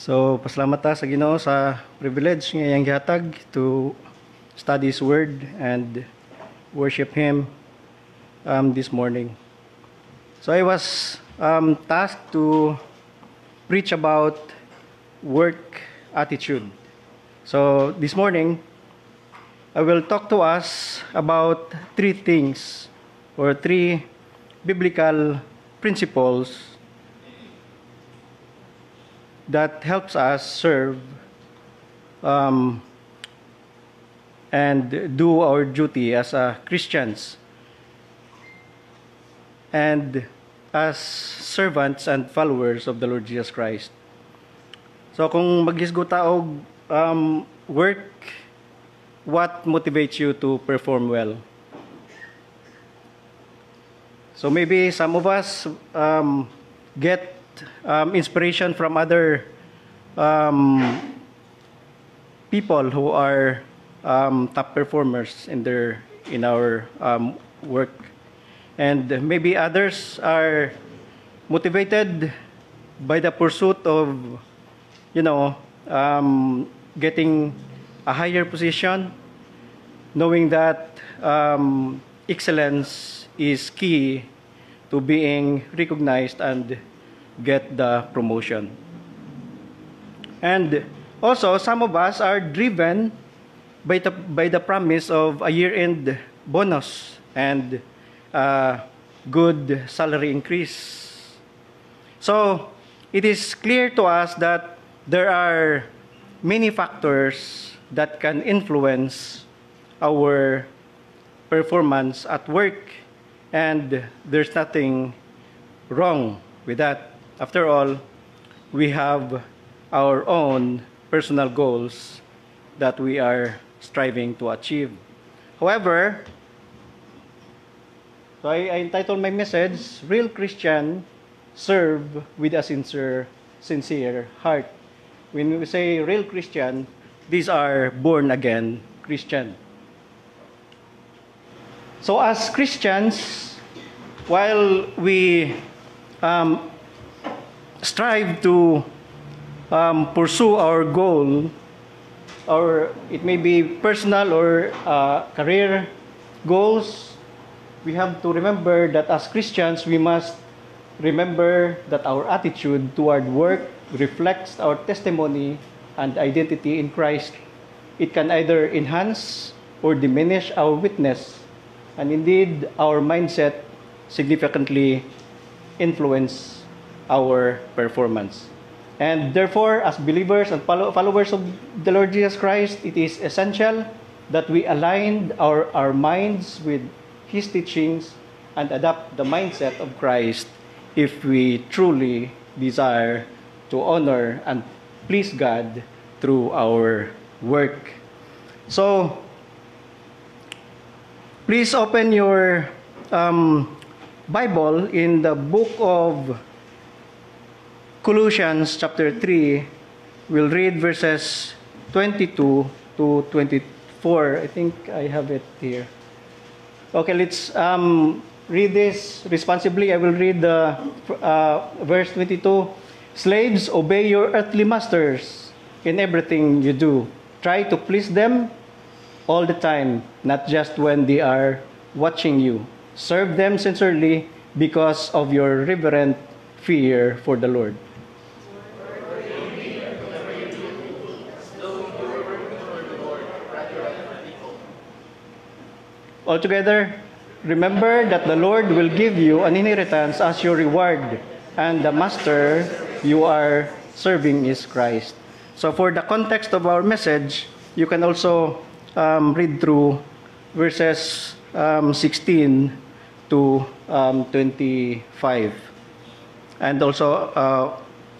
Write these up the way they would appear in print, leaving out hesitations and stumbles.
So, pasalamat ta sa Ginoo sa privilege nga iyang gihatag to study His Word and worship Him this morning. So, I was tasked to preach about work attitude. So, this morning, I will talk to us about three things or three biblical principles that helps us serve and do our duty as Christians and as servants and followers of the Lord Jesus Christ. So kung maghisgo ta og work, what motivates you to perform well? So maybe some of us get inspiration from other people who are top performers in our work, and maybe others are motivated by the pursuit of getting a higher position, knowing that excellence is key to being recognized and get the promotion. And also, some of us are driven by the promise of a year-end bonus and good salary increase. So, it is clear to us that there are many factors that can influence our performance at work, and there's nothing wrong with that. After all, we have our own personal goals that we are striving to achieve. However, so I entitled my message, Real Christian Serve with a Sincere Heart. When we say real Christian, these are born-again Christian. So as Christians, while we strive to pursue our goal, or it may be personal or career goals, we have to remember that as Christians, we must remember that our attitude toward work reflects our testimony and identity in Christ. It can either enhance or diminish our witness, and indeed, our mindset significantly influence our performance. And therefore, as believers and followers of the Lord Jesus Christ, it is essential that we align our minds with His teachings and adopt the mindset of Christ if we truly desire to honor and please God through our work. So, please open your Bible in the book of Colossians chapter 3. We'll read verses 22 to 24. I think I have it here. Okay, let's read this responsibly. I will read the verse 22. Slaves, obey your earthly masters in everything you do. Try to please them all the time, not just when they are watching you. Serve them sincerely because of your reverent fear for the Lord. Altogether, remember that the Lord will give you an inheritance as your reward, and the master you are serving is Christ. So for the context of our message, you can also read through verses 16 to 25, and also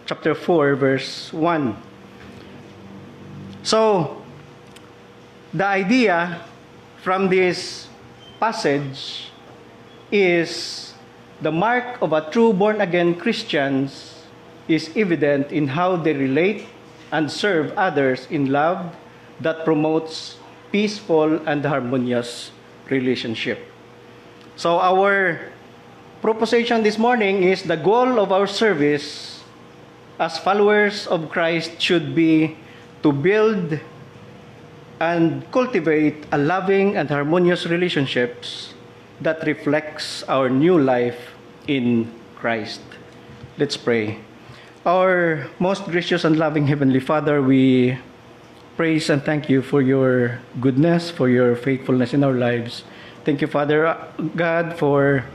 chapter 4, verse 1. So, the idea from this passage is the mark of a true born-again Christians is evident in how they relate and serve others in love that promotes peaceful and harmonious relationship. So our proposition this morning is the goal of our service as followers of Christ should be to build and cultivate a loving and harmonious relationships that reflects our new life in Christ. Let's pray. Our most gracious and loving Heavenly Father, we praise and thank you for your goodness, for your faithfulness in our lives. Thank you, Father God, for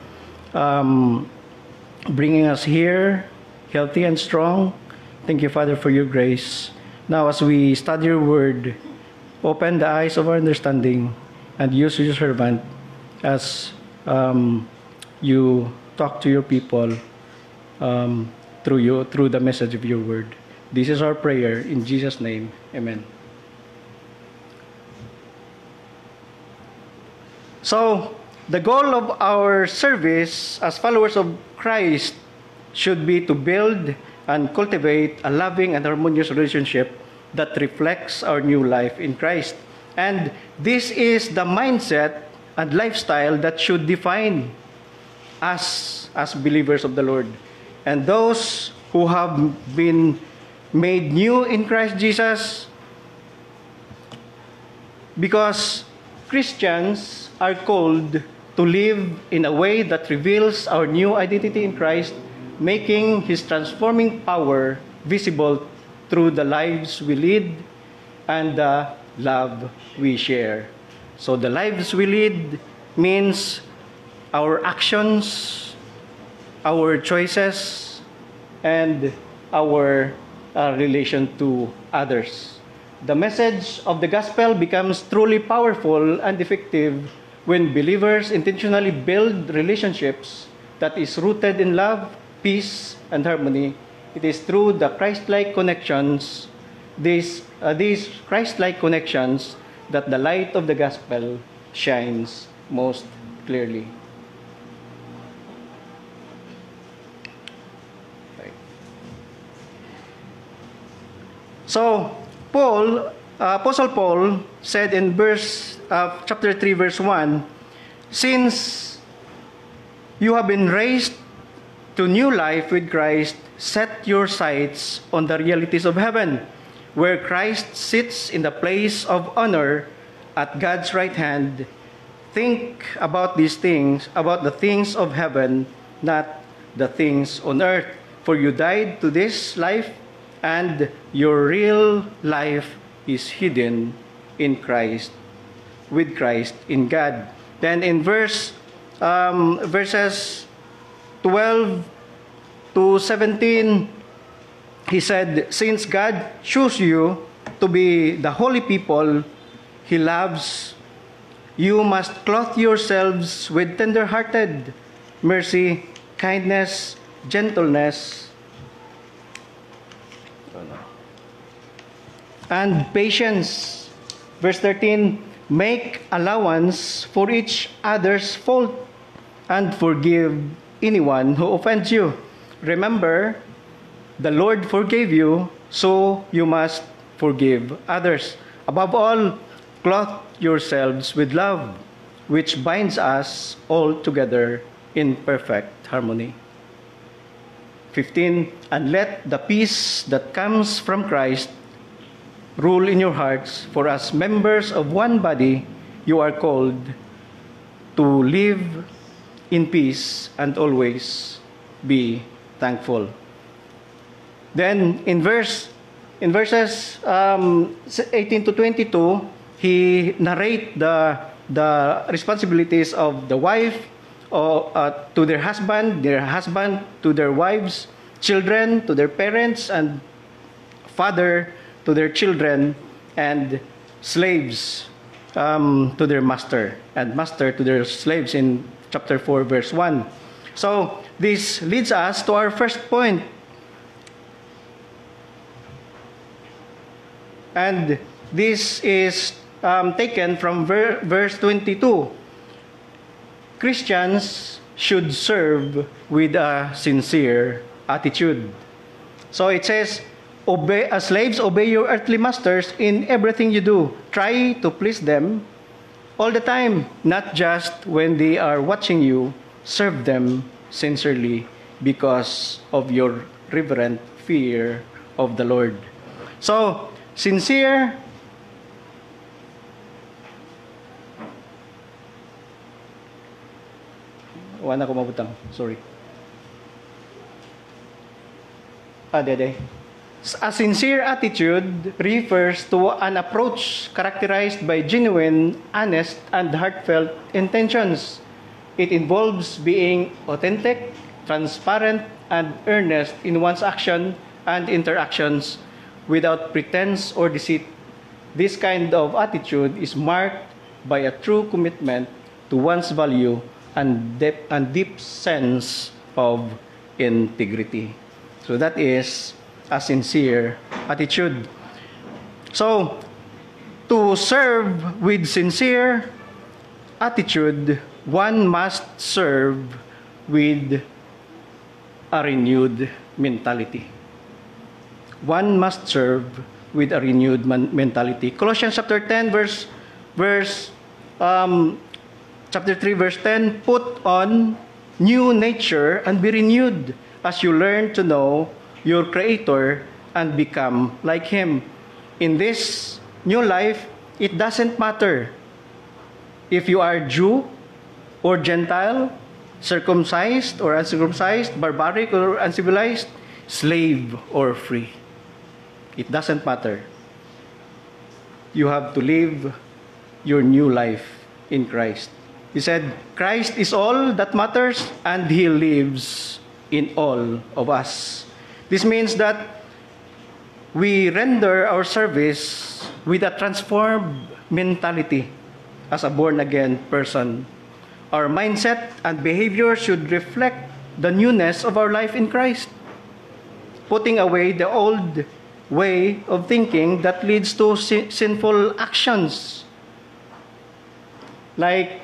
bringing us here healthy and strong. Thank you, Father, for your grace. Now, as we study your word, open the eyes of our understanding and use your servant as you talk to your people through the message of your word. This is our prayer in Jesus' name. Amen. So, the goal of our service as followers of Christ should be to build and cultivate a loving and harmonious relationship that reflects our new life in Christ. And this is the mindset and lifestyle that should define us as believers of the Lord. And those who have been made new in Christ Jesus, because Christians are called to live in a way that reveals our new identity in Christ, making His transforming power visible through the lives we lead and the love we share. So the lives we lead means our actions, our choices, and our relation to others. The message of the gospel becomes truly powerful and effective when believers intentionally build relationships that is rooted in love, peace, and harmony. It is through the Christ-like connections, these Christ-like connections, that the light of the gospel shines most clearly. So, Apostle Paul said in chapter 3, verse 1, "Since you have been raised to new life with Christ, set your sights on the realities of heaven, where Christ sits in the place of honor at God's right hand. Think about these things, about the things of heaven, not the things on earth. For you died to this life, and your real life is hidden in Christ, with Christ in God." Then in verses 12 to 17, he said, "Since God chose you to be the holy people He loves, you must clothe yourselves with tender-hearted mercy, kindness, gentleness, and patience." Verse 13, "Make allowance for each other's fault and forgive anyone who offends you. Remember, the Lord forgave you, so you must forgive others. Above all, clothe yourselves with love, which binds us all together in perfect harmony." 15, "And let the peace that comes from Christ rule in your hearts, for as members of one body, you are called to live in peace and always be thankful." Then in verses 18 to 22, he narrate the responsibilities of the wife to their husband to their wives, children to their parents, and father to their children, and slaves to their master, and master to their slaves in chapter 4, verse 1. So this leads us to our first point. And this is taken from verse 22. Christians should serve with a sincere attitude. So it says, slaves, obey your earthly masters in everything you do. Try to please them all the time, not just when they are watching you. Serve them sincerely because of your reverent fear of the Lord. So, sincere, wala ko mabutang, sorry. Dede. A sincere attitude refers to an approach characterized by genuine, honest, and heartfelt intentions. It involves being authentic, transparent, and earnest in one's action and interactions without pretense or deceit. This kind of attitude is marked by a true commitment to one's value and deep sense of integrity. So that is a sincere attitude. So, to serve with sincere attitude, one must serve with a renewed mentality. One must serve with a renewed mentality. Colossians chapter 10, chapter 3, verse 10, put on new nature and be renewed as you learn to know your Creator and become like Him. In this new life, it doesn't matter if you are Jew or Gentile, circumcised or uncircumcised, barbaric or uncivilized, slave or free. It doesn't matter. You have to live your new life in Christ. He said, Christ is all that matters and He lives in all of us. This means that we render our service with a transformed mentality as a born-again person. Our mindset and behavior should reflect the newness of our life in Christ, putting away the old way of thinking that leads to sinful actions like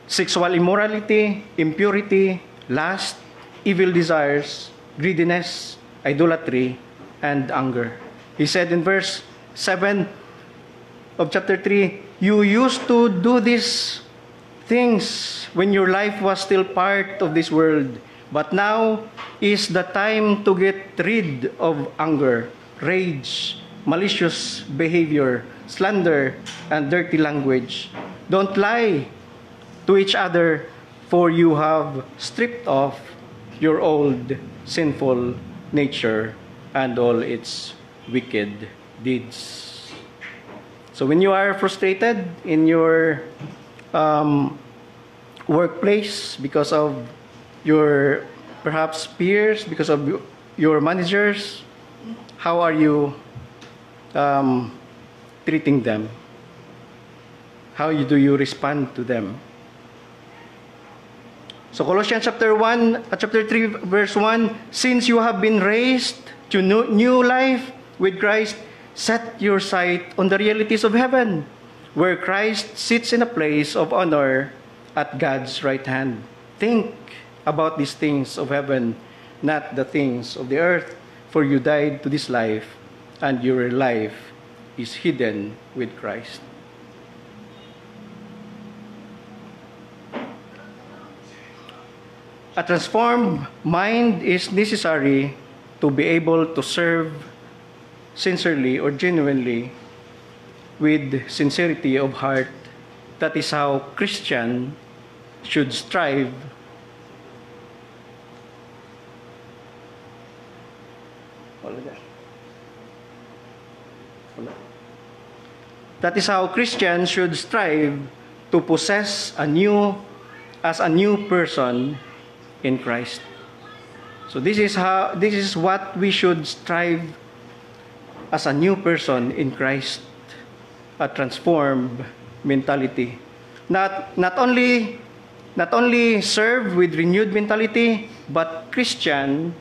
sexual immorality, impurity, lust, evil desires, greediness, idolatry, and anger. He said in verse 7 of chapter 3, you used to do these things when your life was still part of this world, but now is the time to get rid of anger, rage, malicious behavior, slander, and dirty language. Don't lie to each other, for you have stripped off your old sinful nature and all its wicked deeds. So when you are frustrated in your workplace because of your perhaps peers, because of your managers, how are you treating them? How do you respond to them? So Colossians chapter 3, verse 1, since you have been raised to new life with Christ, set your sight on the realities of heaven, where Christ sits in a place of honor at God's right hand. Think about these things of heaven, not the things of the earth, for you died to this life, and your life is hidden with Christ. A transformed mind is necessary to be able to serve sincerely or genuinely with sincerity of heart. That is how Christian should strive That is how Christians should strive to possess a new person in Christ. So this is what we should strive as a new person in Christ, a transformed mentality. Not only serve with renewed mentality, but Christian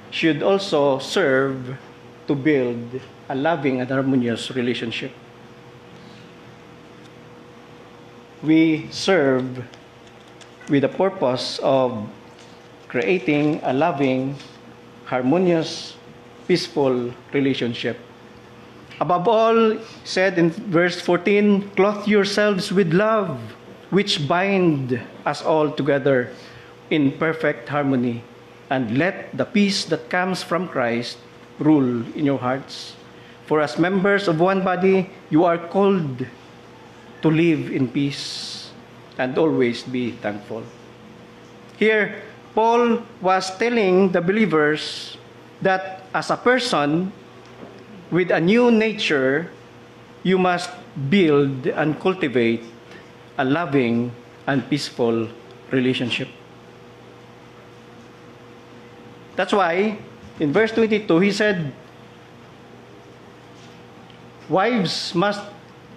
should also serve to build a loving and harmonious relationship. We serve with the purpose of creating a loving, harmonious, peaceful relationship. Above all, said in verse 14, clothe yourselves with love, which bind us all together in perfect harmony. and let the peace that comes from Christ rule in your hearts. For as members of one body, you are called to live in peace and always be thankful. Here, Paul was telling the believers that as a person with a new nature, you must build and cultivate a loving and peaceful relationship. That's why, in verse 22, he said, wives must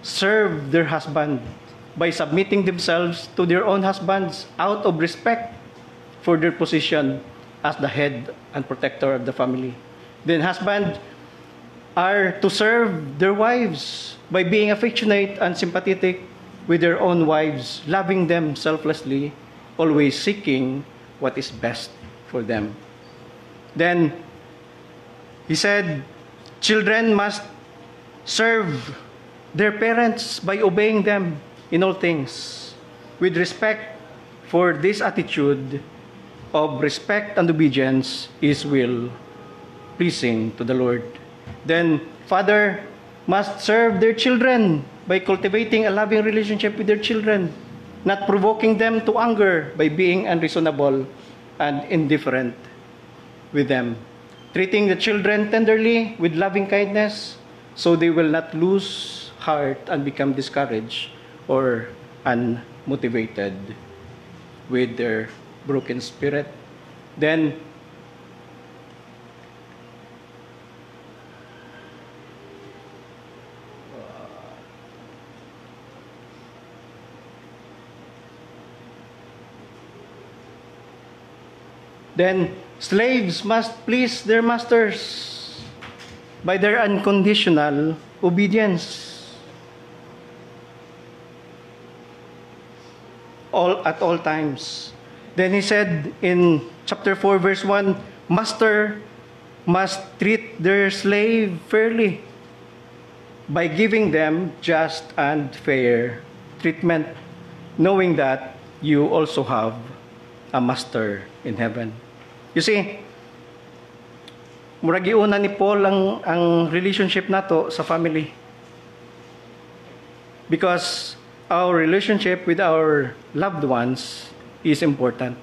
serve their husband by submitting themselves to their own husbands out of respect for their position as the head and protector of the family. Then husbands are to serve their wives by being affectionate and sympathetic with their own wives, loving them selflessly, always seeking what is best for them. Then he said, children must serve their parents by obeying them in all things, with respect, for this attitude of respect and obedience is will pleasing to the Lord. Then father must serve their children by cultivating a loving relationship with their children, not provoking them to anger by being unreasonable and indifferent with them, treating the children tenderly with loving kindness, so they will not lose heart and become discouraged or unmotivated with their broken spirit. Then slaves must please their masters by their unconditional obedience at all times. Then he said in chapter 4 verse 1, master must treat their slave fairly by giving them just and fair treatment, knowing that you also have a master in heaven. You see, murag giuna ni Paul ang relationship nato sa family. Because our relationship with our loved ones is important.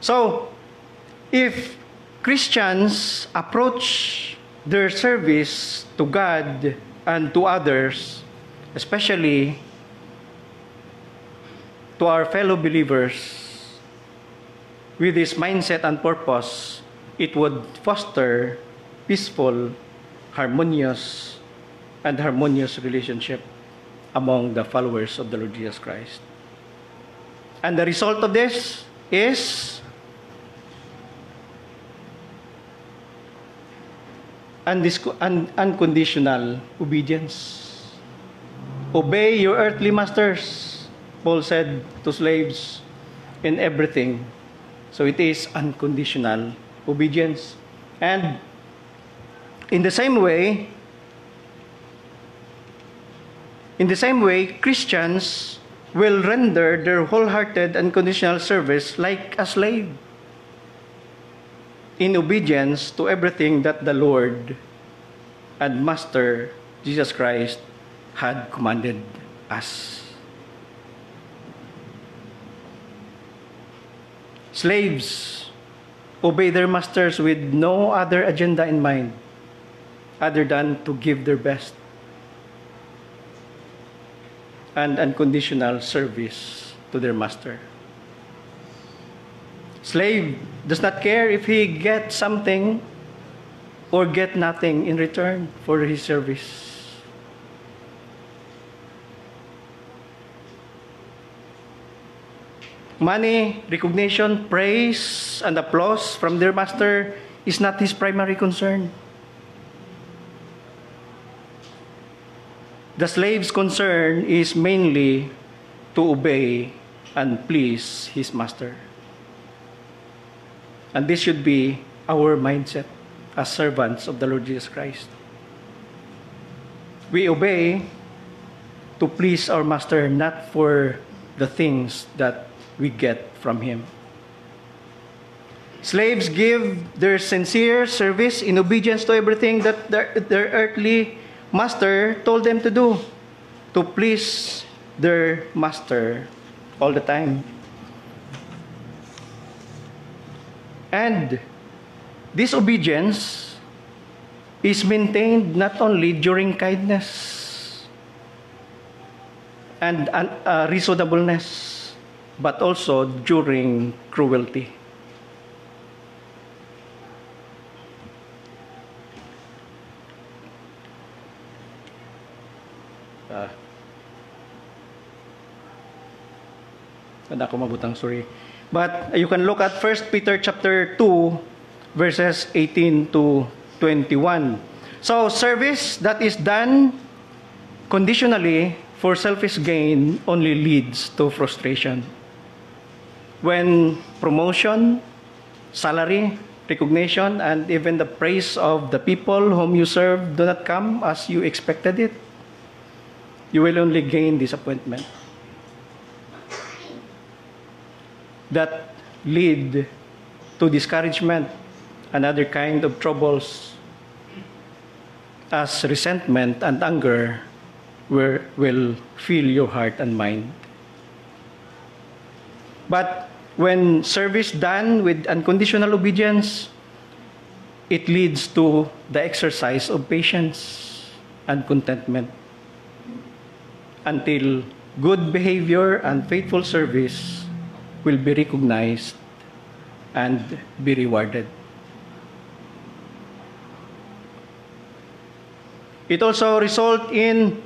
So, if Christians approach their service to God and to others, especially to our fellow believers, with this mindset and purpose, it would foster peaceful, harmonious relationship among the followers of the Lord Jesus Christ. And the result of this is unconditional obedience. Obey your earthly masters, Paul said to slaves, in everything. So it is unconditional obedience. And in the same way, Christians will render their wholehearted unconditional service like a slave, in obedience to everything that the Lord and Master Jesus Christ had commanded us. Slaves obey their masters with no other agenda in mind other than to give their best and unconditional service to their master. Slave does not care if he gets something or get nothing in return for his service. Money, recognition, praise, and applause from their master is not his primary concern. The slave's concern is mainly to obey and please his master. And this should be our mindset as servants of the Lord Jesus Christ. We obey to please our master, not for the things that we get from him. Slaves give their sincere service in obedience to everything that their earthly master told them to do, to please their master all the time. And this obedience is maintained not only during kindness and reasonableness, but also during cruelty. Sorry. But you can look at 1 Peter chapter 2, verses 18 to 21. So, service that is done conditionally for selfish gain only leads to frustration. When promotion, salary, recognition, and even the praise of the people whom you serve do not come as you expected it, you will only gain disappointment. That lead to discouragement and other kind of troubles, as resentment and anger will fill your heart and mind. But when service done with unconditional obedience, it leads to the exercise of patience and contentment until good behavior and faithful service will be recognized and be rewarded. It also results in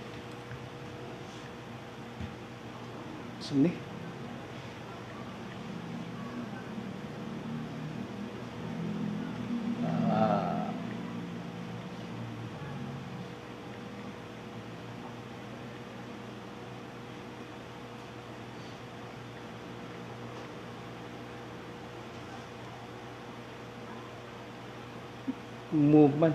movement.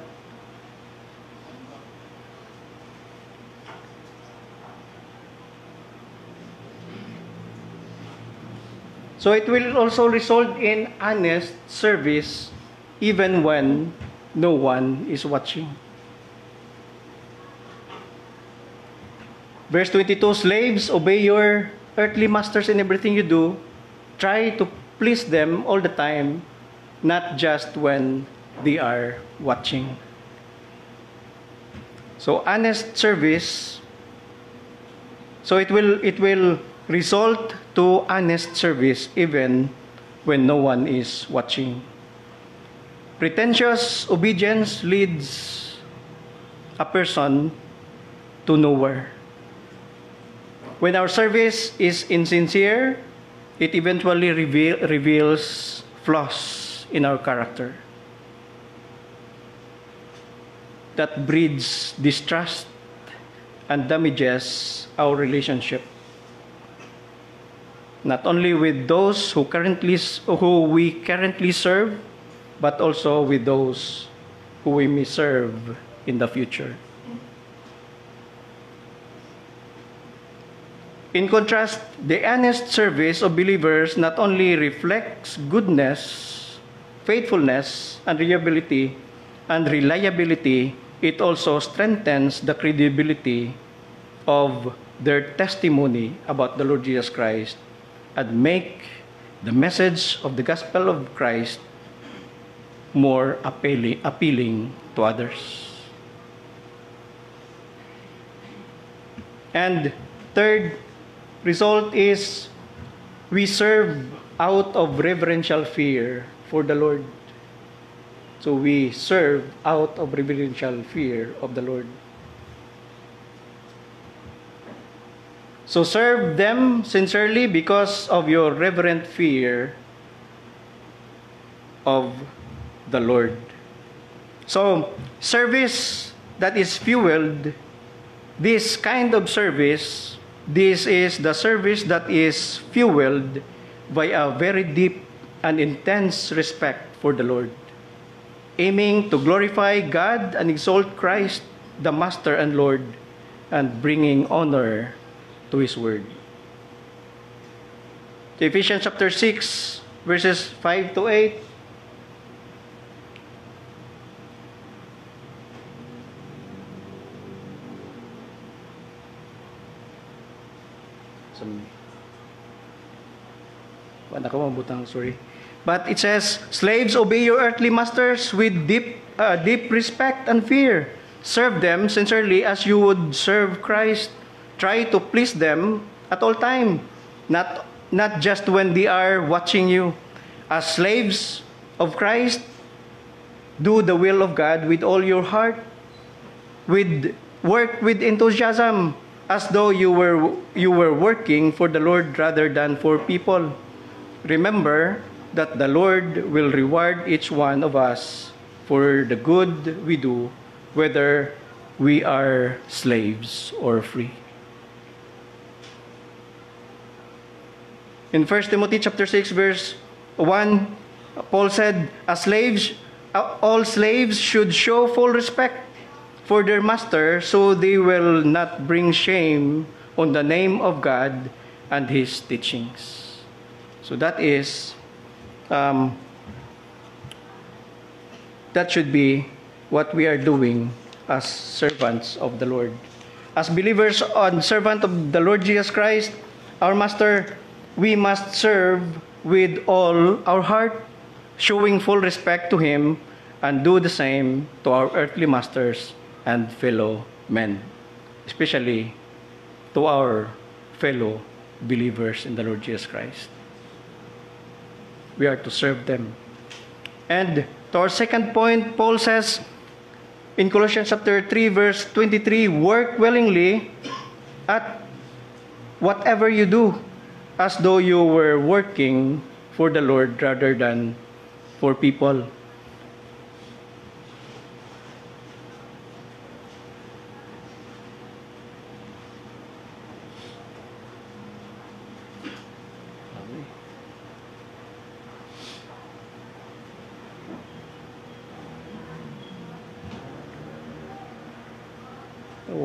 So it will also result in honest service even when no one is watching. Verse 22, slaves, obey your earthly masters in everything you do. Try to please them all the time, not just when they are watching. So honest service, so it will result to honest service even when no one is watching. Pretentious obedience leads a person to nowhere. When our service is insincere, it eventually reveals flaws in our character that breeds distrust and damages our relationship, not only with those who we currently serve, but also with those who we may serve in the future. In contrast, the honest service of believers not only reflects goodness, faithfulness, and reliability, it also strengthens the credibility of their testimony about the Lord Jesus Christ and make the message of the gospel of Christ more appealing to others. And third result is we serve out of reverential fear for the Lord. So we serve out of reverential fear of the Lord. So serve them sincerely because of your reverent fear of the Lord. So service that is fueled, this kind of service, this is the service that is fueled by a very deep and intense respect for the Lord, aiming to glorify God and exalt Christ, the Master and Lord, and bringing honor to His Word. Ephesians chapter 6, verses 5 to 8. Sorry. But it says, "Slaves, obey your earthly masters with deep respect and fear. Serve them sincerely as you would serve Christ. Try to please them at all time, not just when they are watching you. As slaves of Christ, do the will of God with all your heart. Work with enthusiasm, as though you were working for the Lord rather than for people. Remember that the Lord will reward each one of us for the good we do, whether we are slaves or free." In 1 Timothy chapter 6, verse 1, Paul said, all slaves should show full respect for their master, so they will not bring shame on the name of God and His teachings. So that should be what we are doing as servants of the Lord. As believers and servant of the Lord Jesus Christ, our Master, we must serve with all our heart, showing full respect to Him, and do the same to our earthly masters and fellow men, especially to our fellow believers in the Lord Jesus Christ. We are to serve them. And to our second point, Paul says in Colossians chapter 3, verse 23, "Work willingly at whatever you do, as though you were working for the Lord rather than for people."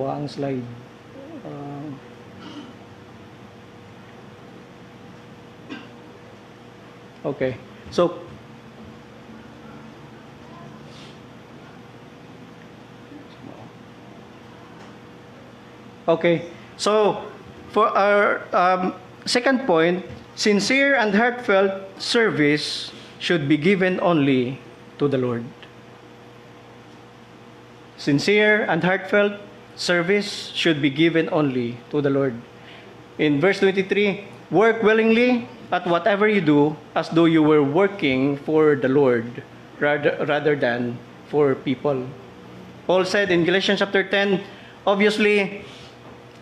Ang slide. Okay. So, for our second point, sincere and heartfelt service should be given only to the Lord. Sincere and heartfelt service should be given only to the Lord. In verse 23, "Work willingly at whatever you do, as though you were working for the Lord rather than for people." Paul said in Galatians chapter 10, "Obviously,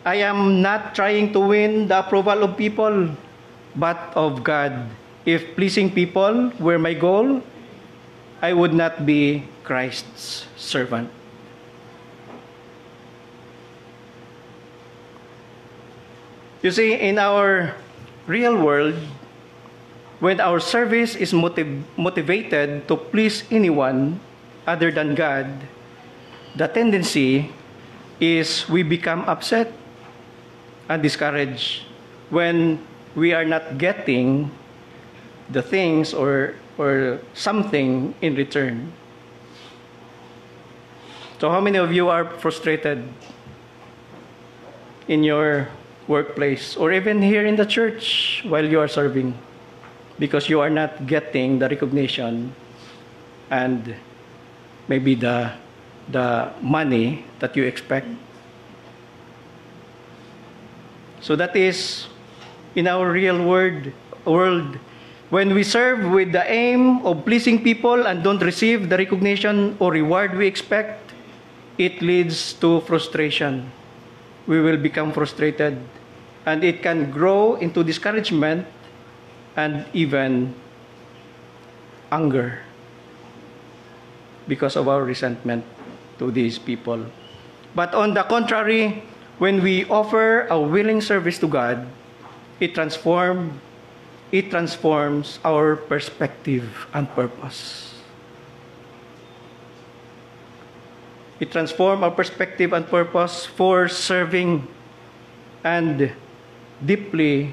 I am not trying to win the approval of people, but of God. If pleasing people were my goal, I would not be Christ's servant." You see, in our real world, when our service is motivated to please anyone other than God, the tendency is we become upset and discouraged when we are not getting the things or something in return. So how many of you are frustrated in your workplace or even here in the church while you are serving because you are not getting the recognition and maybe the money that you expect? So that is in our real world. When we serve with the aim of pleasing people and don't receive the recognition or reward we expect, it leads to frustration. We will become frustrated, and it can grow into discouragement and even anger because of our resentment to these people. But on the contrary, when we offer a willing service to God, it transforms our perspective and purpose. It transforms our perspective and purpose for serving and deeply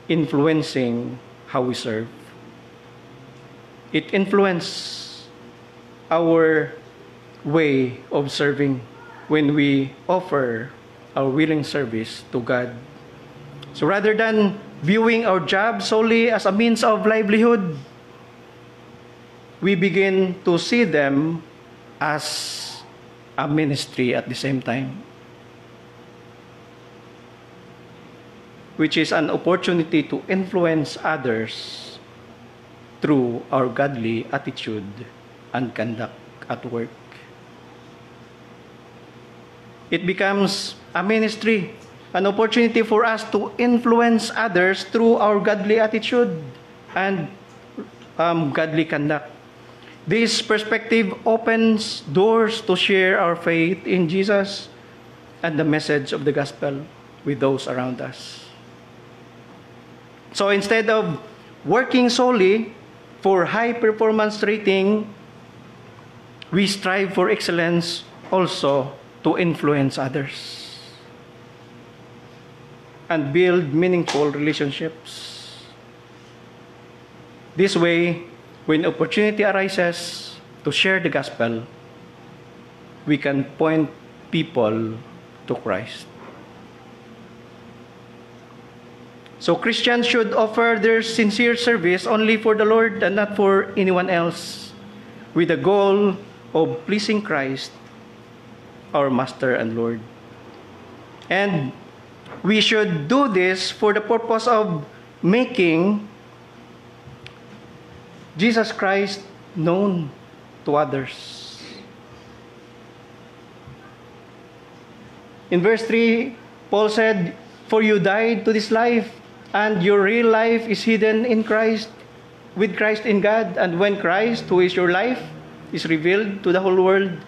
influencing how we serve. It influences our way of serving when we offer our willing service to God. So rather than viewing our job solely as a means of livelihood, we begin to see them as a ministry at the same time, which is an opportunity to influence others through our godly attitude and conduct at work. It becomes a ministry, an opportunity for us to influence others through our godly attitude and godly conduct. This perspective opens doors to share our faith in Jesus and the message of the gospel with those around us. So instead of working solely for high performance rating, we strive for excellence also to influence others and build meaningful relationships. This way, when opportunity arises to share the gospel, we can point people to Christ. So Christians should offer their sincere service only for the Lord and not for anyone else, with the goal of pleasing Christ, our Master and Lord. And we should do this for the purpose of making Jesus Christ known to others. In verse 3, Paul said, "For you died to this life, and your real life is hidden in Christ, with Christ in God. And when Christ, who is your life, is revealed to the whole world,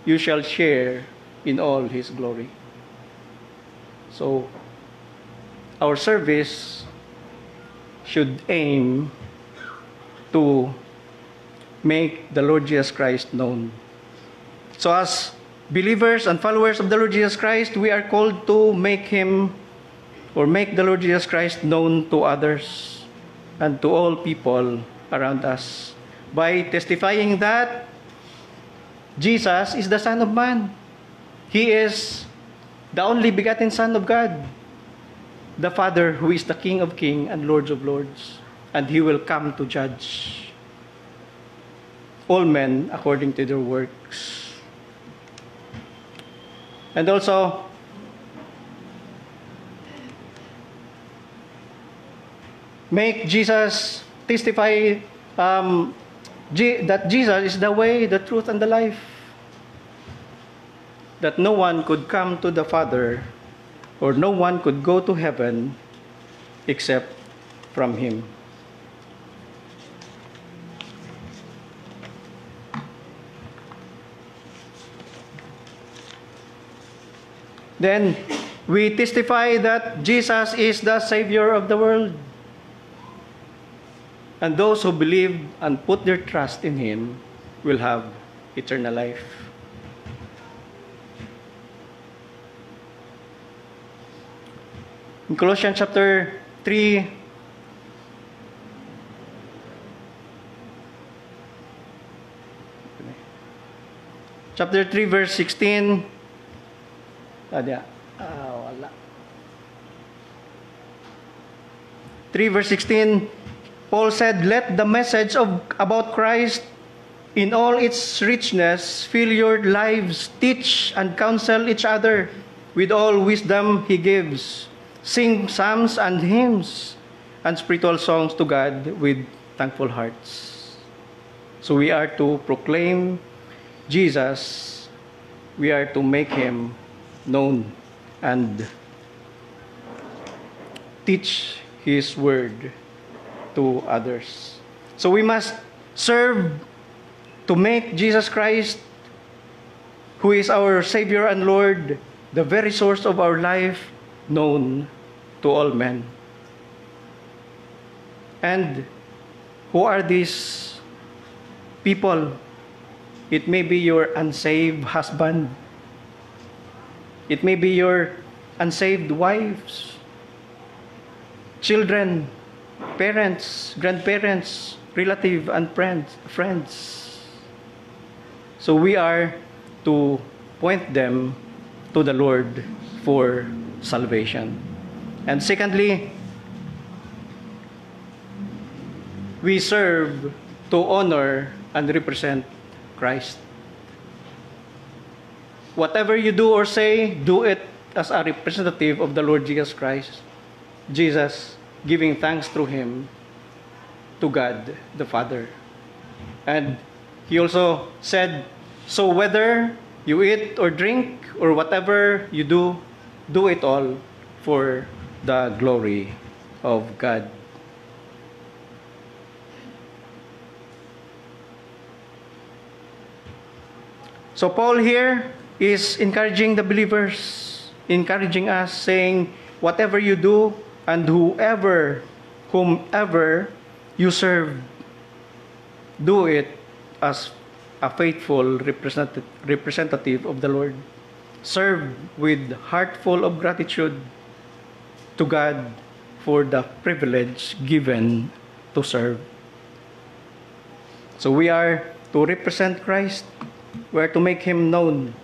you shall share in all His glory." So, our service should aim to make the Lord Jesus Christ known. So as believers and followers of the Lord Jesus Christ, we are called to make Him or make the Lord Jesus Christ known to others and to all people around us by testifying that Jesus is the Son of Man. He is the only begotten Son of God, the Father who is the King of Kings and Lord of Lords, and He will come to judge all men according to their works. And also, make Jesus testify that Jesus is the way, the truth, and the life. That no one could come to the Father, or no one could go to heaven except from Him. Then we testify that Jesus is the Savior of the world. And those who believe and put their trust in Him will have eternal life. In Colossians chapter 3, verse 16, wala. 3 verse 16, Paul said, "Let the message about Christ in all its richness fill your lives. Teach and counsel each other with all wisdom He gives. Sing psalms and hymns and spiritual songs to God with thankful hearts." So we are to proclaim Jesus. We are to make Him known and teach His word to others. So we must serve to make Jesus Christ, who is our Savior and Lord, the very source of our life, known to all men. And who are these people? It may be your unsaved husband. It may be your unsaved wives. children, parents, grandparents, relative, and friends. So we are to point them to the Lord for salvation. And secondly, we serve to honor and represent Christ. Whatever you do or say, do it as a representative of the Lord Jesus Christ. Jesus, giving thanks through Him to God the Father. And He also said, so whether you eat or drink or whatever you do, do it all for the glory of God. So Paul here is encouraging the believers, encouraging us, saying, whatever you do and whomever you serve, do it as a faithful representative of the Lord. Serve with heart full of gratitude to God for the privilege given to serve. So we are to represent Christ. We are to make Him known.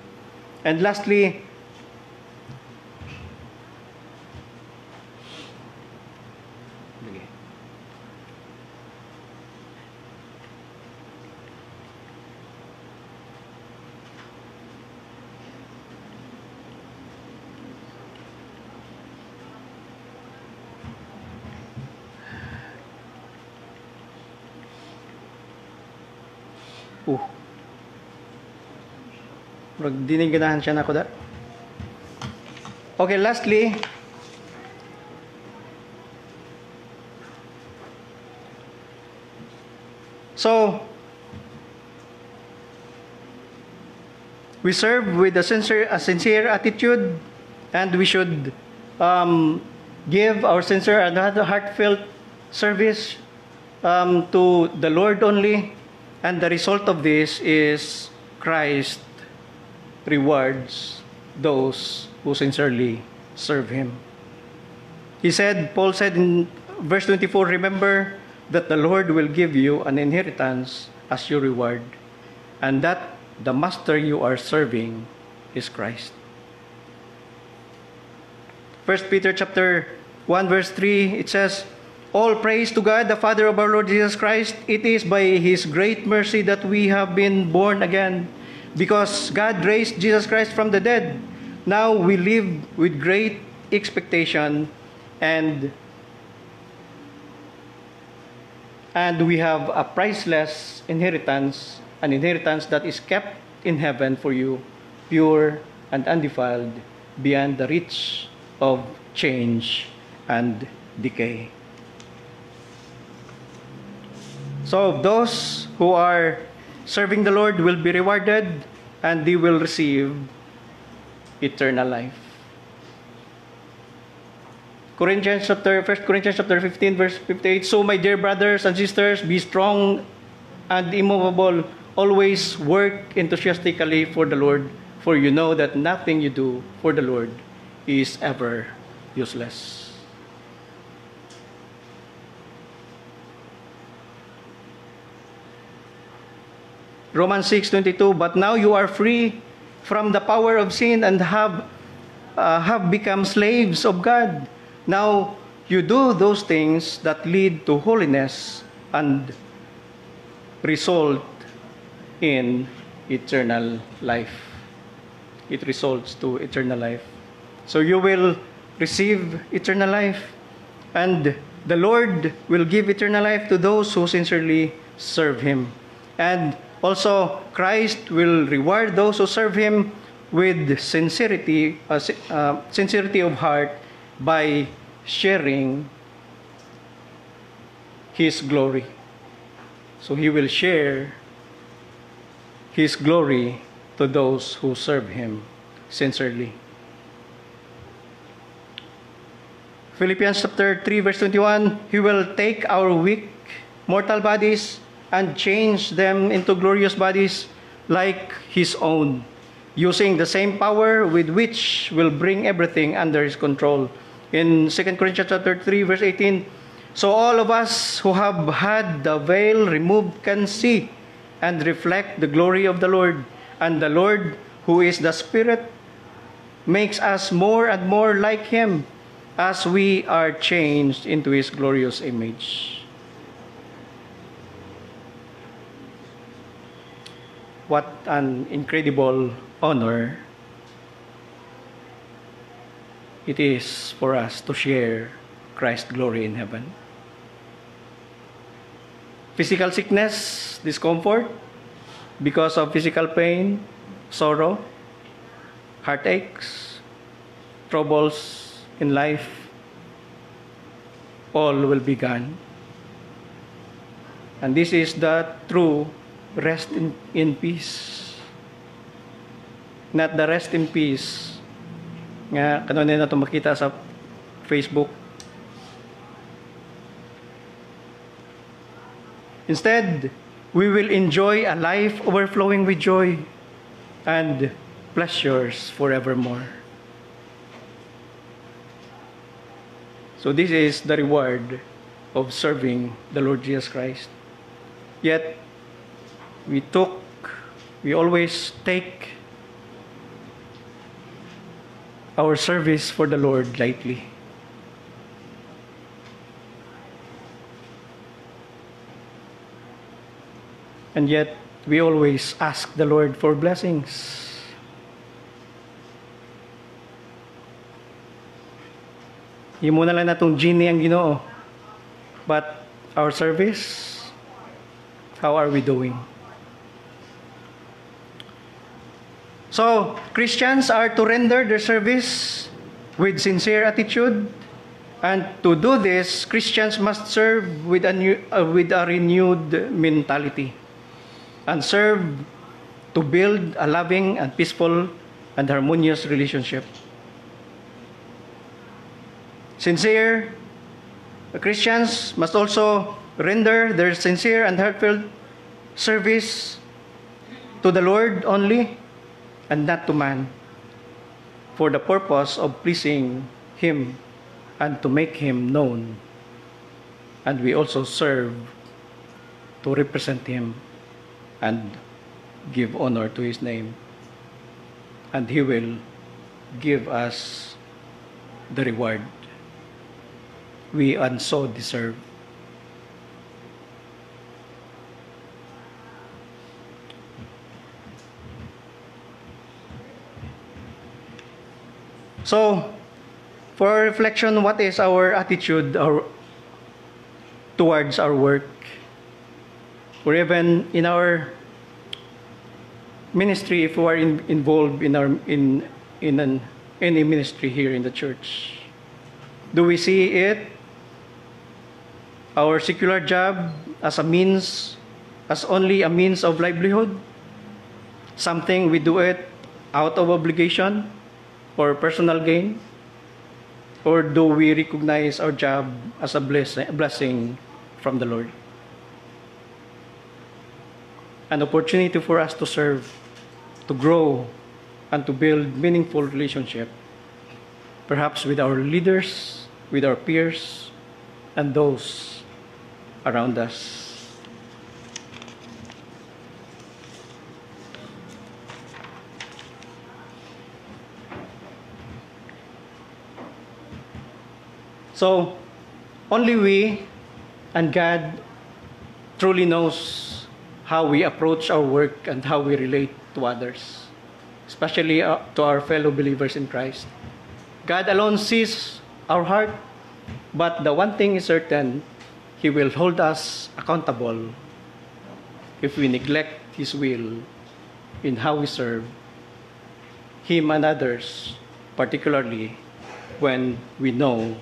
And lastly, diniganahan siya na ako da. Okay, lastly, so we serve with a sincere attitude, and we should give our sincere and heartfelt service to the Lord only, and the result of this is Christ rewards those who sincerely serve Him. Paul said in verse 24, remember that the Lord will give you an inheritance as your reward, and that the master you are serving is Christ. 1 Peter chapter 1 verse 3, it says, all praise to God, the Father of our Lord Jesus Christ. It is by His great mercy that we have been born again, because God raised Jesus Christ from the dead. Now we live with great expectation, and we have a priceless inheritance, an inheritance that is kept in heaven for you, pure and undefiled, beyond the reach of change and decay. So those who are serving the Lord will be rewarded, and they will receive eternal life. 1 Corinthians chapter 15 verse 58, so my dear brothers and sisters, be strong and immovable, always work enthusiastically for the Lord, for you know that nothing you do for the Lord is ever useless. Romans 6:22, but now you are free from the power of sin and have become slaves of God. Now you do those things that lead to holiness and result in eternal life. It results to eternal life. So you will receive eternal life, and the Lord will give eternal life to those who sincerely serve Him. And also, Christ will reward those who serve Him with sincerity of heart by sharing His glory. So He will share His glory to those who serve Him sincerely. Philippians chapter 3 verse 21, He will take our weak mortal bodies and change them into glorious bodies like His own, using the same power with which will bring everything under His control. in 2 Corinthians chapter 3, verse 18, so all of us who have had the veil removed can see and reflect the glory of the Lord. And the Lord, who is the Spirit, makes us more and more like Him as we are changed into His glorious image. What an incredible honor it is for us to share Christ's glory in heaven. Physical sickness, discomfort, because of physical pain, sorrow, heartaches, troubles in life, all will be gone. And this is the true rest in peace. Not the rest in peace nga kanunay na ito makita sa Facebook. Instead, we will enjoy a life overflowing with joy and pleasures forevermore. So this is the reward of serving the Lord Jesus Christ. Yet, we always take our service for the Lord lightly. And yet, we always ask the Lord for blessings. Himo na lang natong genie ang Ginoo. But our service, how are we doing? So, Christians are to render their service with sincere attitude. And to do this, Christians must serve with a renewed mentality. And serve to build a loving and peaceful and harmonious relationship. Sincere Christians must also render their sincere and heartfelt service to the Lord only and not to man, for the purpose of pleasing Him and to make Him known. And we also serve to represent Him and give honor to His name. And He will give us the reward we and so deserve. So, for reflection, what is our attitude towards our work? Or even in our ministry, if we are involved in any ministry here in the church, do we see it, our secular job, as only a means of livelihood? Something we do it out of obligation or personal gain? Or do we recognize our job as a blessing from the Lord? An opportunity for us to serve, to grow, and to build meaningful relationship, perhaps with our leaders, with our peers, and those around us. So, only we and God truly knows how we approach our work and how we relate to others, especially to our fellow believers in Christ. God alone sees our heart, but the one thing is certain, He will hold us accountable if we neglect His will in how we serve Him and others, particularly when we know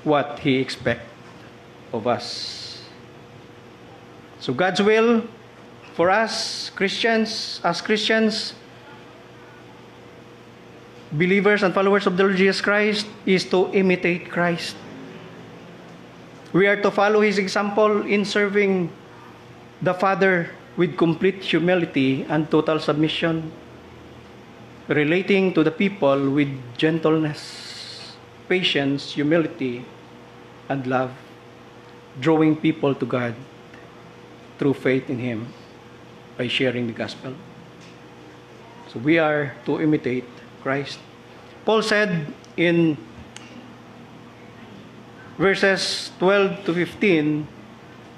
what He expects of us. So God's will for us, Christians, as Christians, believers and followers of the Lord Jesus Christ, is to imitate Christ. We are to follow His example in serving the Father with complete humility and total submission. relating to the people with gentleness, patience, humility, and love, drawing people to God through faith in Him by sharing the gospel. So we are to imitate Christ. Paul said in verses 12 to 15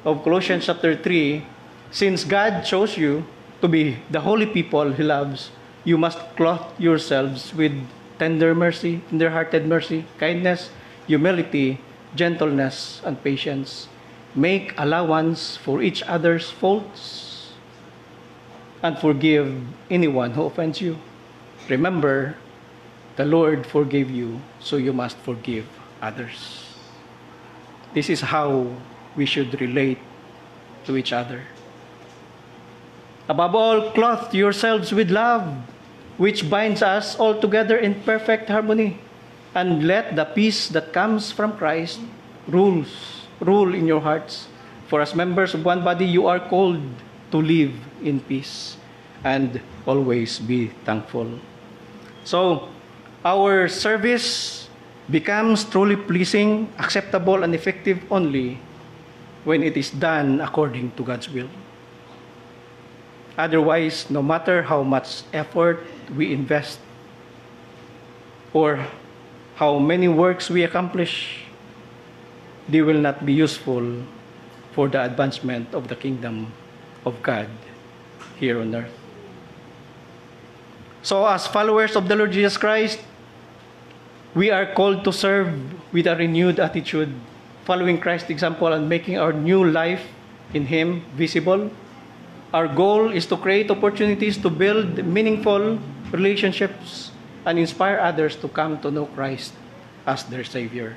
of Colossians chapter 3, since God chose you to be the holy people He loves, you must clothe yourselves with tender-hearted mercy, kindness, humility, gentleness, and patience. Make allowance for each other's faults and forgive anyone who offends you. Remember, the Lord forgave you, so you must forgive others. This is how we should relate to each other. Above all, clothe yourselves with love, which binds us all together in perfect harmony. And let the peace that comes from Christ rule in your hearts. For as members of one body, you are called to live in peace and always be thankful. So, our service becomes truly pleasing, acceptable, and effective only when it is done according to God's will. Otherwise, no matter how much effort we invest or how many works we accomplish, they will not be useful for the advancement of the kingdom of God here on earth. So as followers of the Lord Jesus Christ, we are called to serve with a renewed attitude, following Christ's example and making our new life in Him visible. Our goal is to create opportunities to build meaningful relationships and inspire others to come to know Christ as their Savior.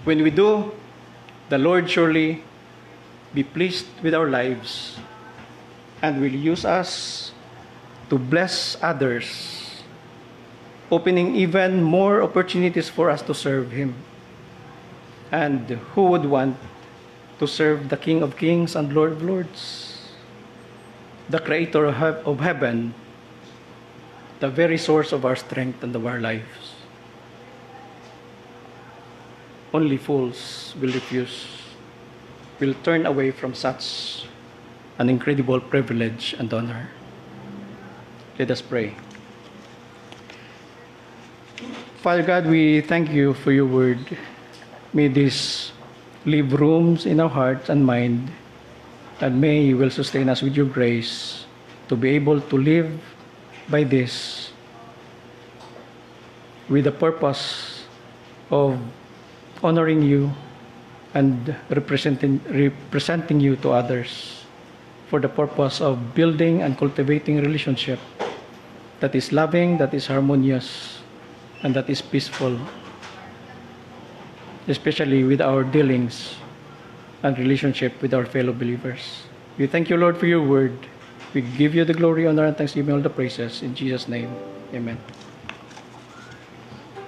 When we do, the Lord surely be pleased with our lives and will use us to bless others, opening even more opportunities for us to serve Him. And who would want to serve the King of Kings and Lord of Lords, the Creator of heaven, the very source of our strength and of our lives? Only fools will refuse, will turn away from such an incredible privilege and honor. Let us pray. Father God, we thank you for your word. May this leave rooms in our hearts and mind, and may you will sustain us with your grace to be able to live by this with the purpose of honoring you and representing you to others, for the purpose of building and cultivating relationship that is loving, that is harmonious, and that is peaceful, especially with our dealings and relationship with our fellow believers. We thank you, Lord, for your word. We give you the glory, honor, and thanksgiving, all the praises. In Jesus' name, amen.